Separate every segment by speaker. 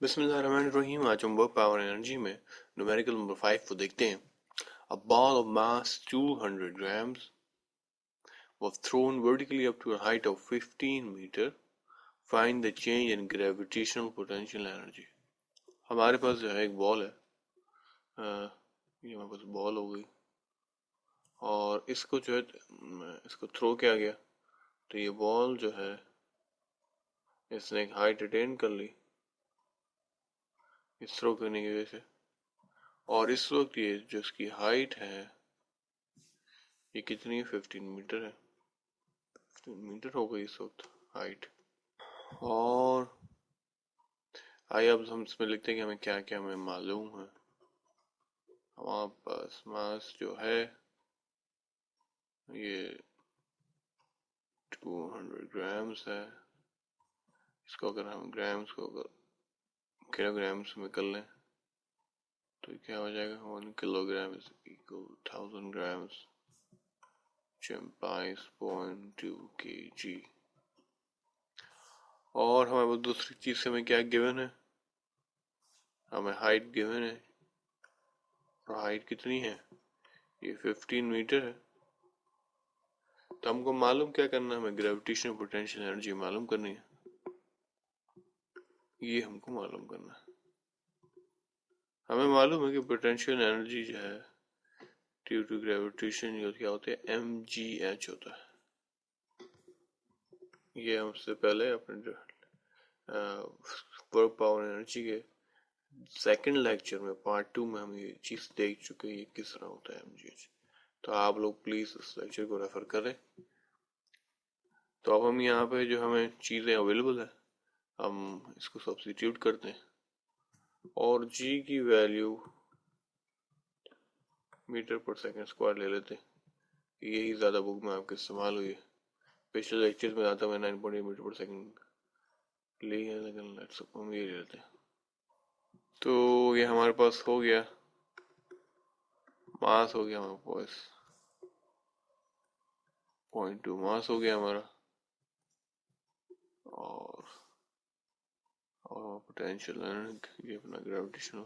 Speaker 1: बिस्मिल्लाहिर्रहमानिर्रहीम। आज हम वर्क पावर एनर्जी में न्यूमेरिकल नंबर 5 को देखते हैं। A ball of mass 200 grams was thrown vertically up to a height of 15 meter. Find the change in gravitational potential energy. हमारे पास जो है एक बॉल है, ये हमारे पास बॉल हो गई और इसको जो है इसको थ्रो किया गया तो ये बॉल जो है इसने एक हाइट अटेन कर ली इस थ्रो करने की वजह से, और इस वक्त ये जो इसकी हाइट है ये कितनी है, 15 मीटर है। 15 मीटर हो गई इस वक्त हाइट। और आइए अब हम इसमें लिखते हैं कि हमें क्या क्या हमें मालूम है। हमारे पास मास जो है ये 200 ग्राम्स है। इसको अगर हम ग्राम्स को अगर किलोग्राम्स में कर लें तो क्या हो जाएगा, 1 kilogram is equal 1000 grams, 22.2 kg। और हमारे पास दूसरी चीज से हमें क्या गिवन है, हमें हाइट गिवन है और हाइट कितनी है, ये 15 मीटर है। तो हमको मालूम क्या करना है, हमें ग्रेविटेशनल पोटेंशियल एनर्जी मालूम करनी है, ये हमको मालूम करना है। हमें मालूम है कि पोटेंशियल एनर्जी जो है ड्यू टू ग्रेविटेशन क्या होता है, mgh होता है। ये हमसे पहले अपने जो वर्क पावर एनर्जी के सेकंड लेक्चर में पार्ट 2 में हम ये चीज देख चुके हैं, ये किस तरह होता है mgh। तो आप लोग प्लीज उस लेक्चर को रेफर करें। तो अब हम यहाँ पे जो हमें चीजें अवेलेबल है हम इसको सब्स्टिट्यूट करते हैं और g की वैल्यू मीटर पर सेकंड स्क्वायर ले लेते हैं। यही ज़्यादा बुक में आपके इस्तेमाल हुई है। पिछले लेक्चर में आता मैं 9.8 मीटर पर सेकंड ली है, लेकिन हम ये ले लेते हैं। तो ये हमारे पास हो गया, मास हो गया हमारे पास 0.2 मास हो गया हमारा, और पोटेंशियल ये अपना gravitational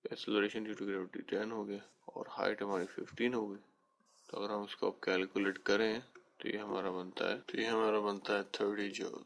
Speaker 1: acceleration due to gravity 10 हो गया और हाइट हमारी 15 हो गई। तो अगर हम इसको अब कैलकुलेट करें तो ये हमारा बनता है 30 जूल।